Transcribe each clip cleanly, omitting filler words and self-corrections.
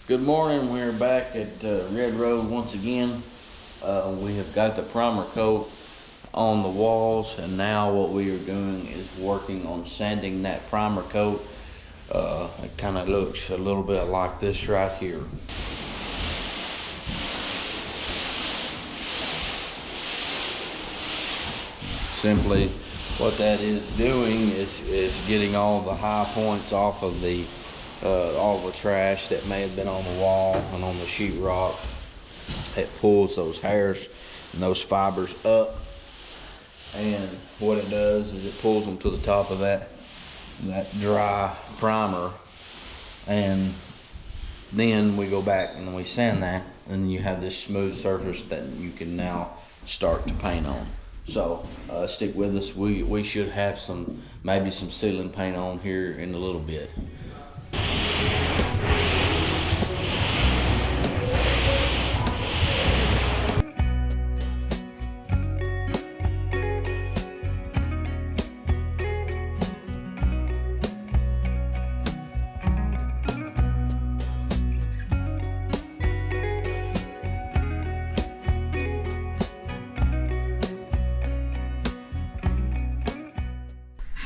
Good morning, we're back at Red Road once again. We have got the primer coat on the walls, and now what we are doing is working on sanding that primer coat. It kind of looks a little bit like this right here. Simply what that is doing is getting all the high points off of all the trash that may have been on the wall and on the sheetrock. It pulls those hairs and those fibers up, and what it does is it pulls them to the top of that dry primer, and then we go back and we sand that, and you have this smooth surface that you can now start to paint on. So stick with us. We should have maybe some ceiling paint on here in a little bit.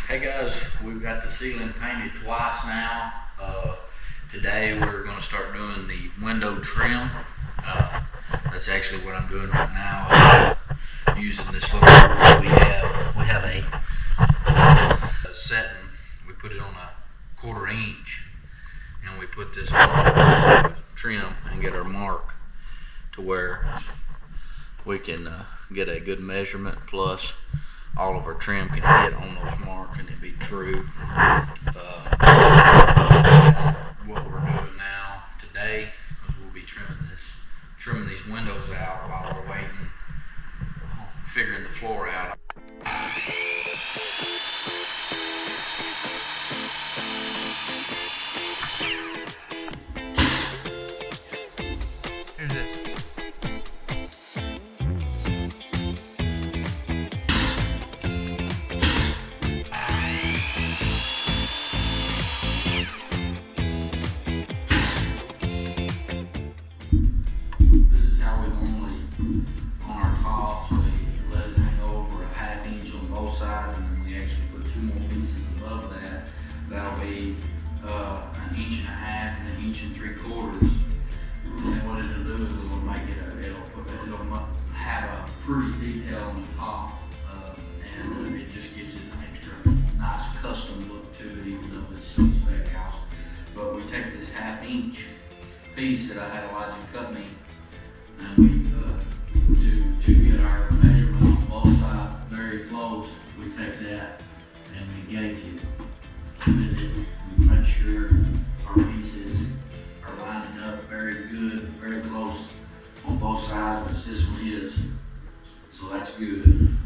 Hey guys, we've got the ceiling painted twice now. Today we're going to start doing the window trim. That's actually what I'm doing right now. Using this little, we have a setting. We put it on a 1/4 inch, and we put this on trim and get our mark to where we can get a good measurement, plus all of our trim can hit on those marks and it be true. That's what we're doing now today, is we'll be trimming these windows out while we're waiting, figuring the floor out. Here's this. This is how we normally, on our tops, we let it hang over a 1/2 inch on both sides, and then we actually put 2 more pieces above that. That'll be 1.5 inches and 1 3/4 inches. And what it'll do is it'll make it it'll have a pretty detail on the top, and it just gives it an extra nice custom look to it, even though it's still a spec house. But we take this 1/2 inch piece that I had Elijah cut me, and we to get our measurement on both sides very close, we take that and we gauge it, and then we make sure our pieces are lining up very good, very close on both sides, which this one is, so that's good.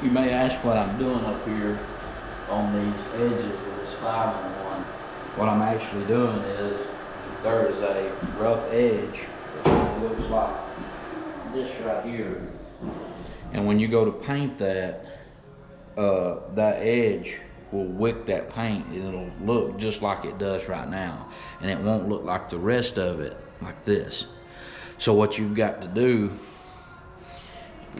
You may ask what I'm doing up here on these edges of this 5-on-1. What I'm actually doing is, there is a rough edge that looks like this right here. And when you go to paint that, that edge will wick that paint, and it'll look just like it does right now, and it won't look like the rest of it like this. So what you've got to do,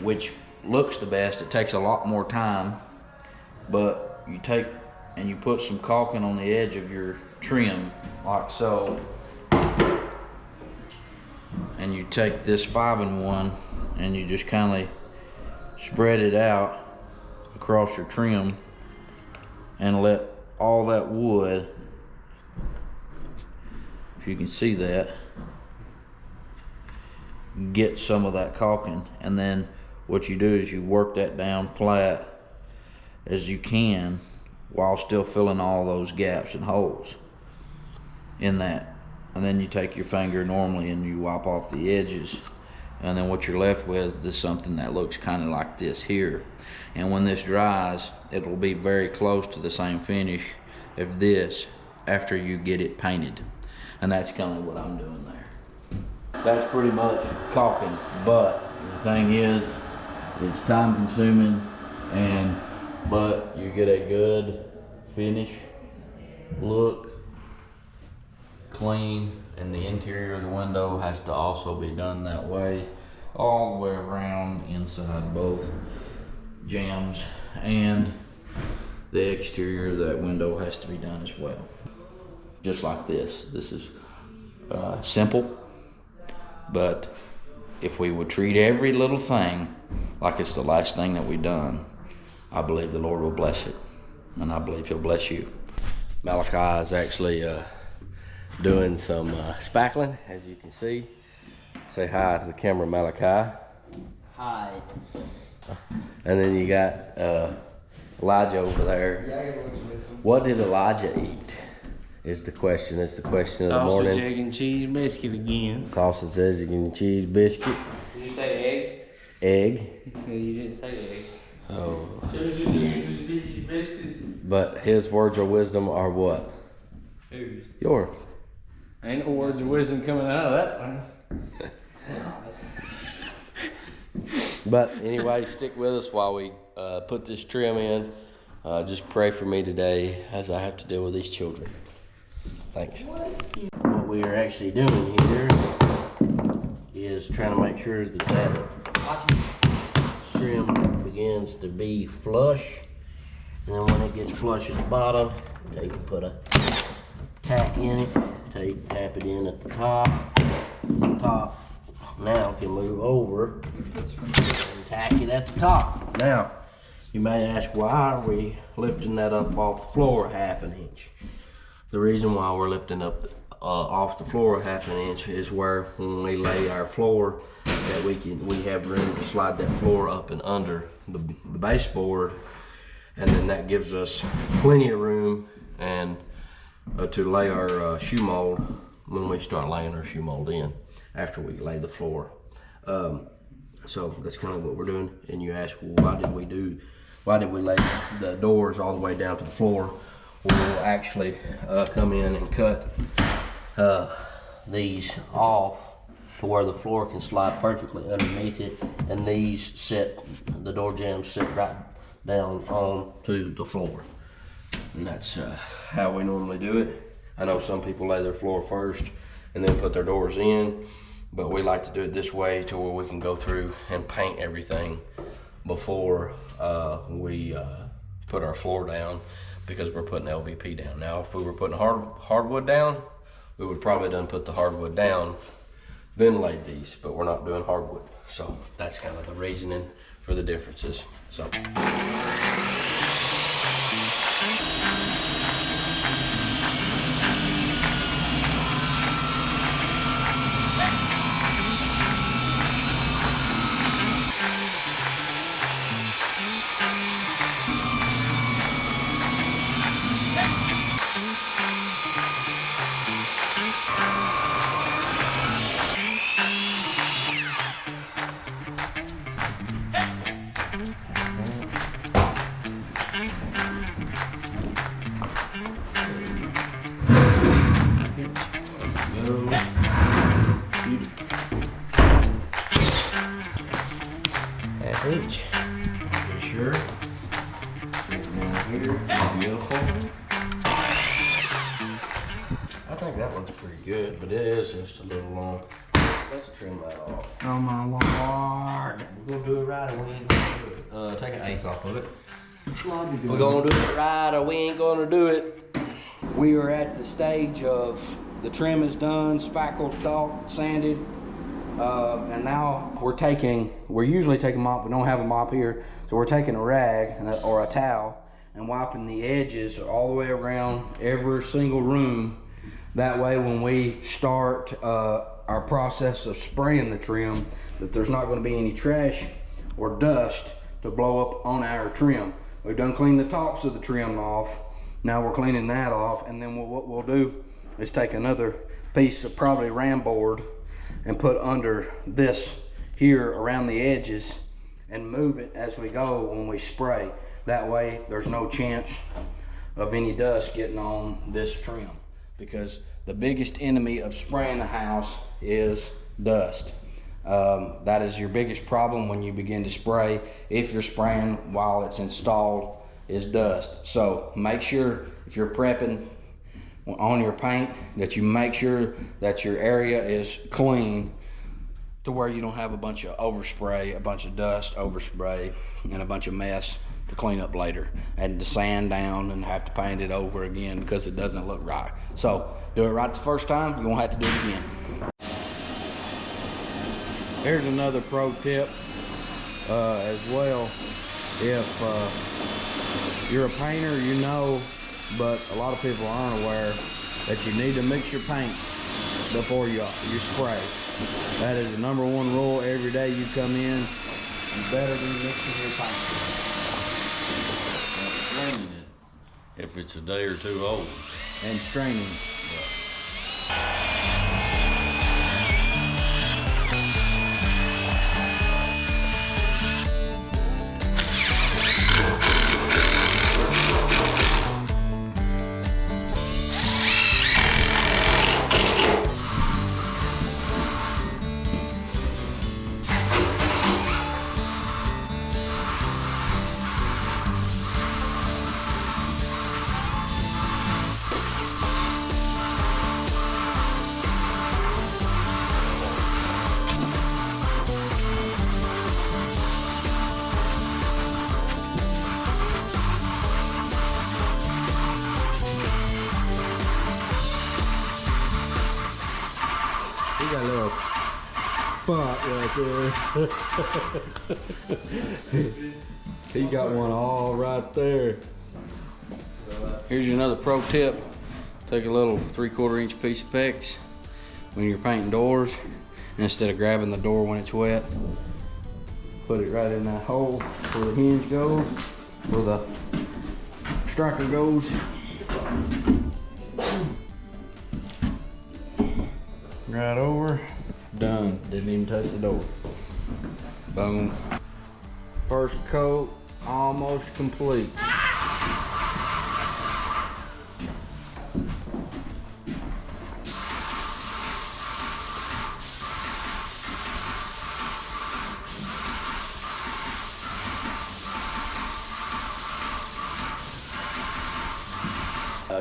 which looks the best. It takes a lot more time, but you take and you put some caulking on the edge of your trim, like so. And you take this 5-in-1 and you just kind of spread it out across your trim and let all that wood, if you can see that, get some of that caulking. And then what you do is you work that down flat as you can while still filling all those gaps and holes in that. And then you take your finger normally and you wipe off the edges. And then what you're left with is something that looks kind of like this here. And when this dries, it will be very close to the same finish of this after you get it painted. And that's kind of what I'm doing there. That's pretty much caulking, but the thing is, it's time consuming, but you get a good finish look, clean, and the interior of the window has to also be done that way, all the way around inside both jambs, and the exterior of that window has to be done as well. Just like this. This is simple, but if we would treat every little thing like it's the last thing that we've done, I believe the Lord will bless it, and I believe He'll bless you. Malachi is actually doing some spackling, as you can see. Say hi to the camera, Malachi. Hi. And then you got Elijah over there. What did Elijah eat? Is the question. It's the question of the morning. Sausage, egg, and cheese biscuit again. Sausage, egg, and cheese biscuit. Did you say egg? Egg. No, you didn't say egg. Oh. But his words of wisdom are what? Whose? Yours. Ain't no words of wisdom coming out of that one. But anyway, stick with us while we put this trim in. Just pray for me today as I have to deal with these children. Thanks. What we are actually doing here is trying to make sure that that trim begins to be flush. And then when it gets flush at the bottom, you can put a tack in it. Tap it in at the top. The top now can move over and tack it at the top. Now, you may ask, why are we lifting that up off the floor 1/2 inch? The reason why we're lifting up off the floor 1/2 inch is where when we lay our floor, that we have room to slide that floor up and under the baseboard, and then that gives us plenty of room and to lay our shoe mold when we start laying our shoe mold in after we lay the floor. So that's kind of what we're doing. And you ask, well, why did we lay the doors all the way down to the floor? We'll actually come in and cut these off to where the floor can slide perfectly underneath it, and these the door jambs sit right down onto the floor. And that's how we normally do it. I know some people lay their floor first and then put their doors in, but we like to do it this way to where we can go through and paint everything before we put our floor down, because we're putting LVP down. Now, if we were putting hardwood down, we would probably done put the hardwood down, then laid these, but we're not doing hardwood. So that's kind of the reasoning for the differences. So. H. You sure? Here. Beautiful. I think that one's pretty good, but it is just a little long. Let's trim that off. Oh my lord. We're gonna do it right, or we ain't gonna do it. Take an eighth off of it. Logic. We're gonna do it right, or we ain't gonna do it. We are at the stage of the trim is done, spackled, caulked, sanded, and now we're usually taking a mop. We don't have a mop here, so we're taking a rag or a towel and wiping the edges all the way around every single room. That way, when we start our process of spraying the trim, that there's not going to be any trash or dust to blow up on our trim. We've done cleaned the tops of the trim off. Now we're cleaning that off, and then what we'll do is take another piece of probably ram board and put under this here around the edges and move it as we go when we spray. That way there's no chance of any dust getting on this trim, because the biggest enemy of spraying a house is dust. That is your biggest problem when you begin to spray, if you're spraying while it's installed, is dust. So make sure if you're prepping on your paint that you make sure that your area is clean to where you don't have a bunch of overspray, a bunch of dust overspray, and a bunch of mess to clean up later, and to sand down and have to paint it over again because it doesn't look right. So do it right the first time, you won't have to do it again. Here's another pro tip as well. If you're a painter, you know, but a lot of people aren't aware that you need to mix your paint before you spray. That is the #1 rule. Every day you come in, you better be mixing your paint. Straining it if it's a day or two old. And straining. He got a little spot right there. He got one all right there. Here's another pro tip. Take a little 3/4 inch piece of PEX when you're painting doors, and instead of grabbing the door when it's wet, put it right in that hole where the hinge goes, where the striker goes. Right over. Done. Didn't even touch the door. Boom. First coat almost complete.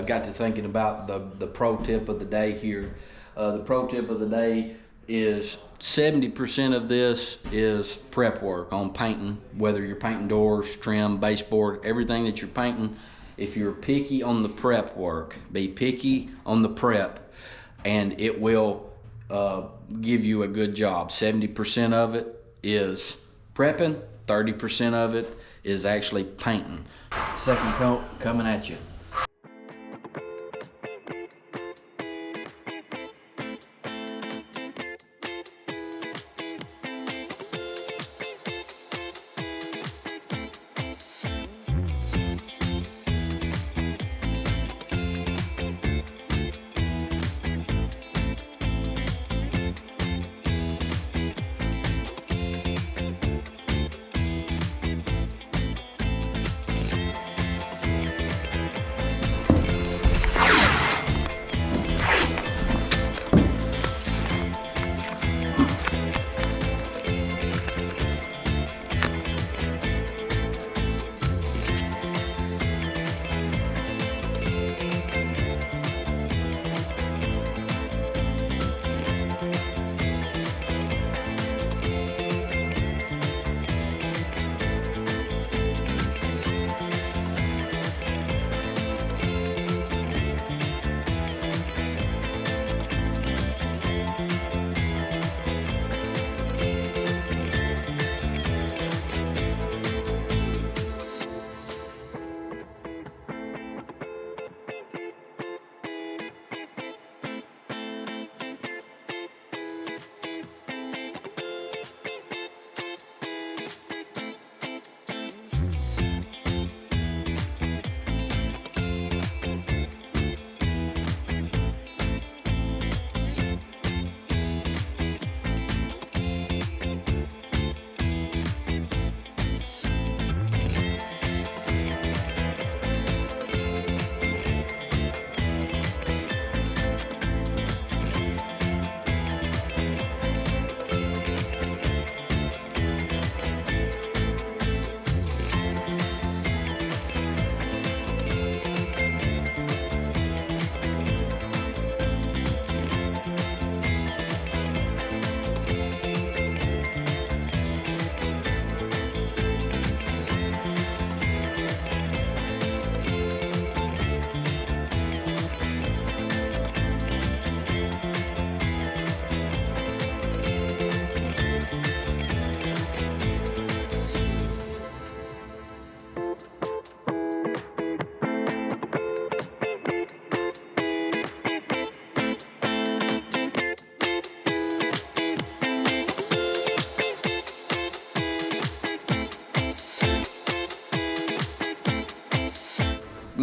Got to thinking about the pro tip of the day here. The pro tip of the day is 70% of this is prep work on painting, whether you're painting doors, trim, baseboard, everything that you're painting. If you're picky on the prep work, be picky on the prep, and it will give you a good job. 70% of it is prepping, 30% of it is actually painting. Second coat coming at you.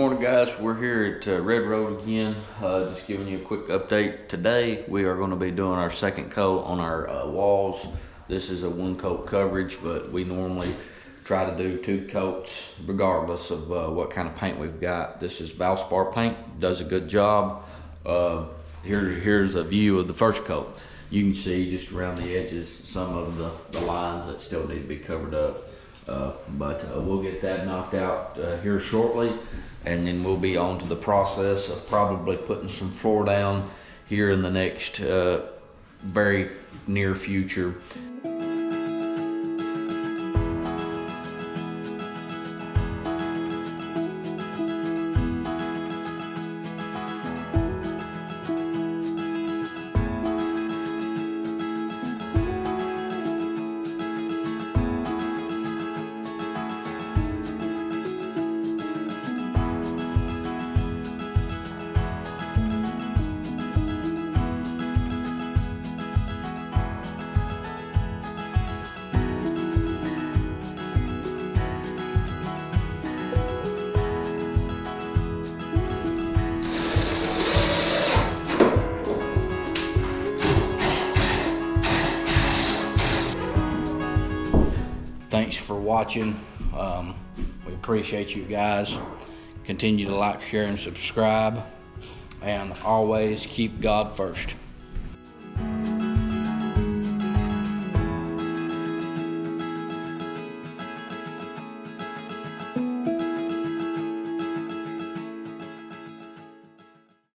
Morning, guys. We're here at Red Road again. Just giving you a quick update. Today, we are going to be doing our second coat on our walls. This is a one coat coverage, but we normally try to do 2 coats regardless of what kind of paint we've got. This is Valspar paint, does a good job. Here's a view of the first coat. You can see just around the edges some of the lines that still need to be covered up. But we'll get that knocked out here shortly, and then we'll be on to the process of probably putting some floor down here in the next very near future. Thanks for watching. We appreciate you guys. Continue to like, share, and subscribe. And always keep God first.